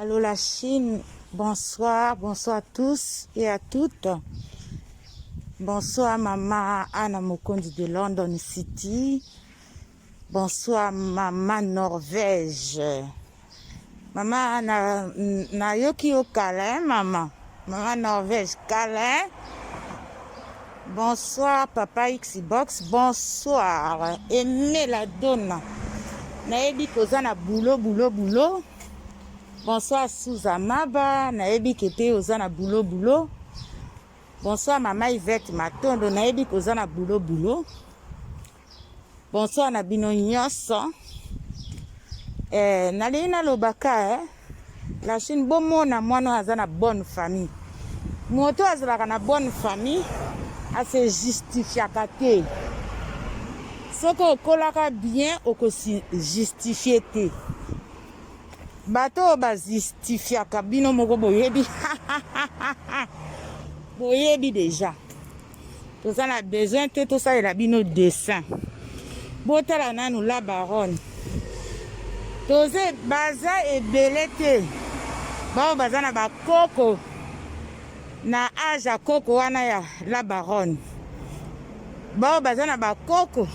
Allô la Chine, bonsoir à tous et à toutes. Bonsoir maman Anna Mokondi de London City. Bonsoir maman Norvège. Maman na yoki au câlin maman. Maman Norvège câlin. Bonsoir papa Xbox. Bonsoir Aimé la donna. Naebi kozana boulot. Bonsoir Suzamaba, naebi kete ozana boulot. Bonsoir maman Yvette Matondo, naebi kozana boulot. Bonsoir Nabino Nyoso. Nalina lobaka la Chine bomo na mwana azana bonne famille. Moto azalaka na bonne famille a se justifiaka te. Soko okolaka bien okosi justifier te. Bato ba justifiaka bino moko boyebi. Boyebi déjà. Tout ça a besoin de tout ça, il a bino dessin. Botala nanu la baronne. Toze baza et belete. Bao baza na ba koko. Na aja koko wana ya la baronne. Bao baza na ba koko.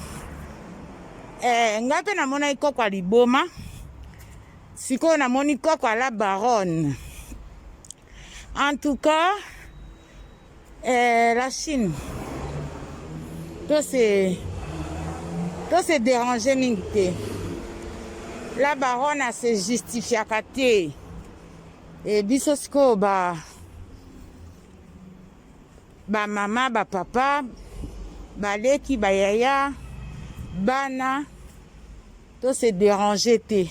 Ngape na mona ikoko aliboma. Siko na moni koko la baronne. En tout cas, la Chine. Tout c'est dérangé mingte. La baronne a se justifié. Et biso siko ba maman, ba papa, ba leki, ba yaya, bana. Tout c'est dérangé te.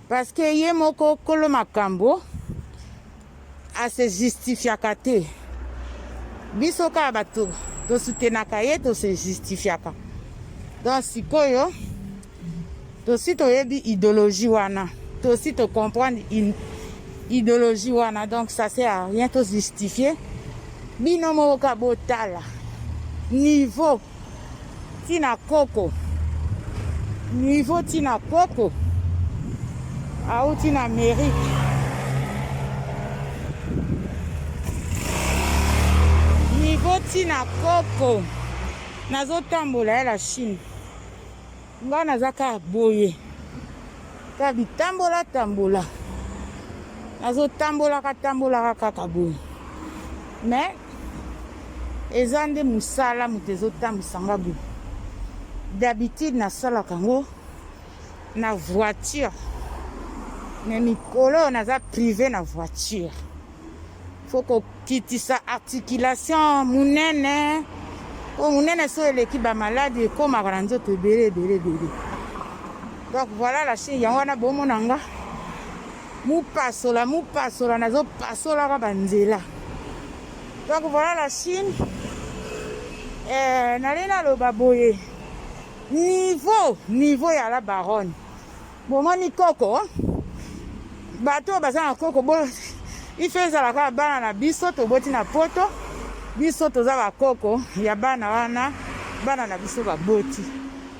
Parce que ye moko kolo makambo a se justifiaka te. Biso ka bato to soutenaka ye to se justifiaka. Donc sikoyo to si to yebi idéologie wana, to si to comprendre idéologie wana, donc ça sert à rien to justifier. Bino moko ka botala niveau tina koko. Niveau tina koko. Aouti en Amérique. Niveau tina koko. Nazo tambola la Chine. Nga nazaka boye. Kabi tambola. Nazo tambola kaka boye. Mais ezande musala mutezo tambusanga boye. D'habitude na sala kango na voiture. Mais mikolo naza privé na voiture. Faut qu'on quitte sa articulation munene. O munene so eleki ba malade comme aranzo te bere. Donc voilà la Chine yango bomo nanga. Mu pasola nazo pasola ka banzela. Donc voilà la Chine. Nalena lo baboye. Niveau ya la baronne. Bomoni koko. Bato bazana koko bo ifeza la ka bana na biso to boti na poto biso to za ba koko ya bana wana bana na biso ba boti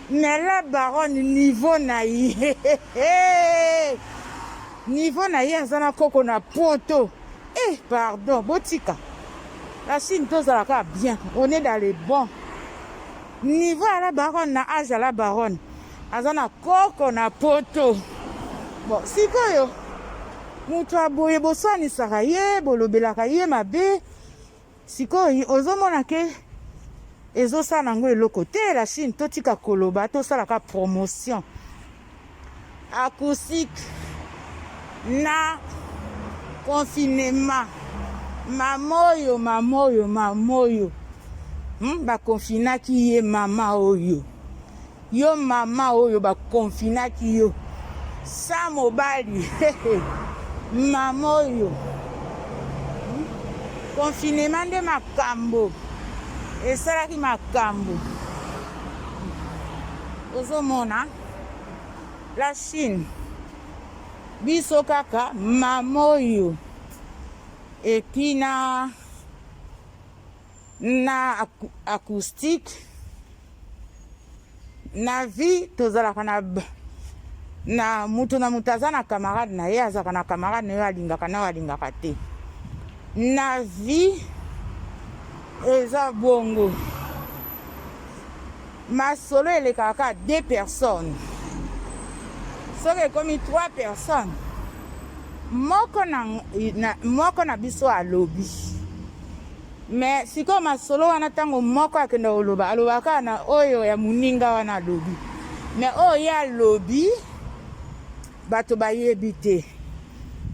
mais la baronne niveau na ye niveau na ye azana koko na poto pardon botika la Chine to za la ka bien on est dans les bons niveau à la baronne na âge à la baronne azana koko na poto bon sikoyo mutu aboye bosanisaka ye bolobelaka ye mabe sikoyo ozomona ke ezosala nango eloko te la Chine totika koloba tosalaka promotion acoustique na confinement mamoyo bakonfinaki ye mama oyo yo mama oyo bakonfinaki yo sa mobali mama oyo confinement de makambo esalaki makambo ozomona la Chine biso kaka mama oyo epi na acoustique na vie tozalaka na mutu aza na camarade na ye azaka na camarade na ye alingaka na alingaka te na vie eza bongo masolo elekaka 2 personnes soki ekomi 3 personnes moko na biso alobi mais sikoyo masolo wana ntango moko akenda koloba alobaka na oyo ya moninga wana alobi mais oyo ye alobi bato bayebi te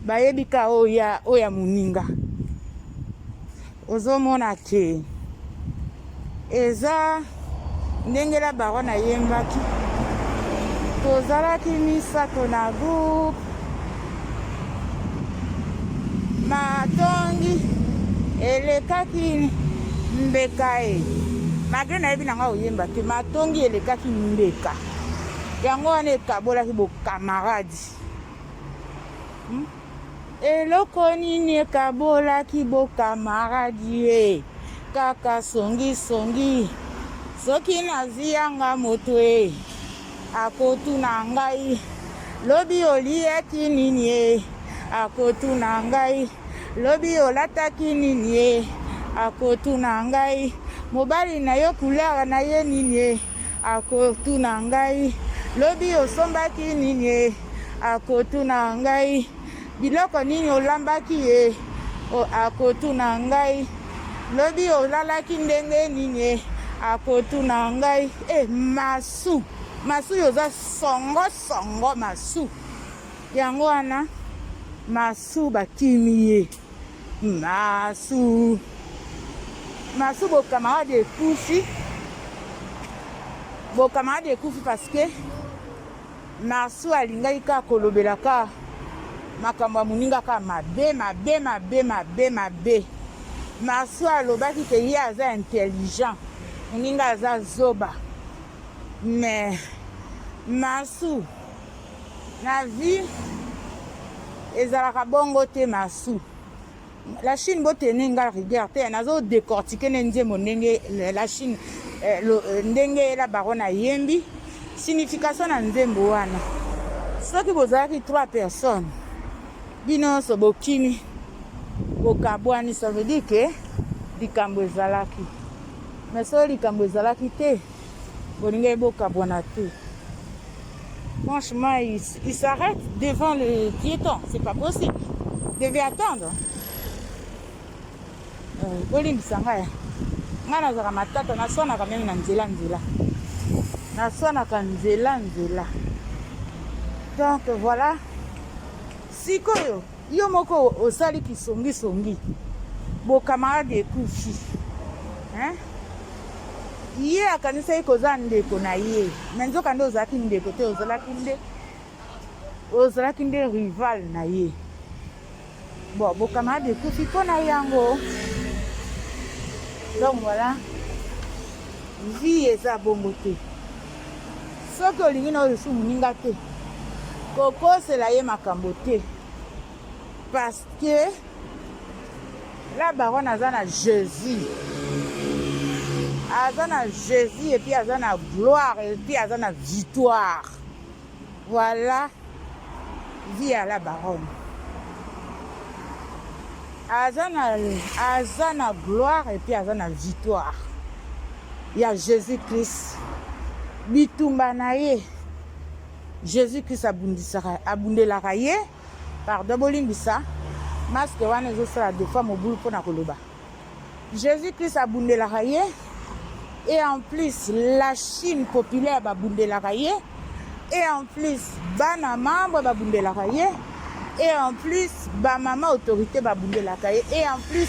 bayebi ka oyo ya moninga ozomona ke eza ndenge la baron ayembaki tozalaki misato na groupe matongi elekaki mbeka ye magre nayebi nanga oyemba te matongi elekaki mbeka yango wana ekabolaki bokamaradi eloko nini ekabolaki bokamaradi ye kaka songi soki naziyanga moto ye akotuna ngai lobi oliaki nini ye akotuna ngai lobi olataki nini ye akotuna ngai mobali na yo couleur na ye nini ye akotuna ngai lobi osombaki nini ye akotuna ngai biloko nini olambaki ye akotuna ngai lobi olalaki ndenge nini ye akotuna ngai masu yoza songo masu yango wana masu bakimi ye masu bokamarade ekufi parce que masu alingaki ka kolobelaka makambo ya moninga ka mabe masu alobaki ke ye aza intelligent moninga aza zoba mais masu na vie ezalaka bongo te masu la Chine botene nga rigueur te nazo décortiquer nzembo ndenge la Chine ndenge la baron ayembi signification na nzembo wana soki bozalaki 3 personnes bino so bokimi bokabwani ça veut dire que likambo ezalaki mais so likambo ezalaki te bolingi bokabwana te. Franchement, il s'arrête devant le piéton. C'est pas possible. Il devait attendre. Bolimbisanga. Nga nazaka matata nasonaka même na nzela. Nasonaka nzela. Donc voilà. Sikoyo, yo moko osali kisongi. Bo camarade ekufi. Hein? Ye akanisa ikoza ndeko na ye menzoka ndo ozalaki ndeko te ozalaki nde rival na ye bon bokamarade ekufi mpo na yango donc voilà vie eza bongo te soki olingi na oyo su moninga te kokosela ye makambo te parce que la baronne aza na Jésus et puis aza na gloire et puis aza na victoire. Voilà vie à la baronne. Aza na gloire et puis aza na victoire. Il y a Jésus-Christ. Bitumba na ye. Jésus-Christ abundelaka ye. Pardon bolimbisa. Masque wana ezosala deux fois mobulu pona koloba. Jésus-Christ abundelaka ye. Et en plus, la Chine populaire babundelaka ye. Et en plus, bana membre babundelaka ye. Et en plus, ba mama autorité babundelaka ye. Et en plus,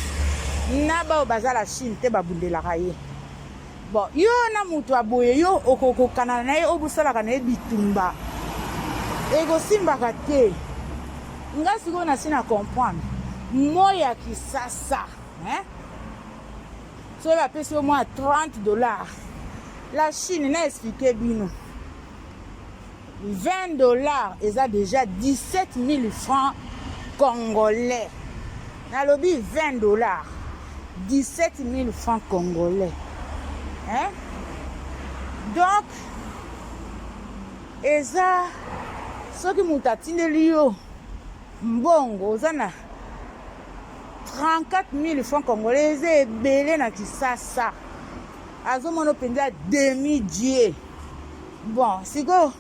naba obaza la Chine te babundelaka ye. Bon, yo na mutu aboye yo okokokana na ye obusalaka na ye bitumba. Ego simbaka te. Nga siko na sina comprendre. Moya kisasa, hein? So va payer au moins $30. La Chine n'a expliqué bino. $20, ils ont déjà 17 000 francs congolais. Dans le lobby, $20. 17 000 francs congolais. Hein? Donc, ils ont soki moto atindeli yo mbongo oza na 34 000 francs congolais eza ebele na Kisasa azomona mpenza demi-dieu. Bon sikoyo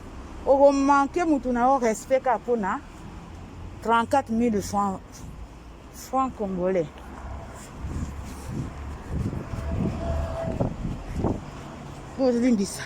okomanke motu na yo respect ka mpona 34 000 francs congolais. Ozolingisa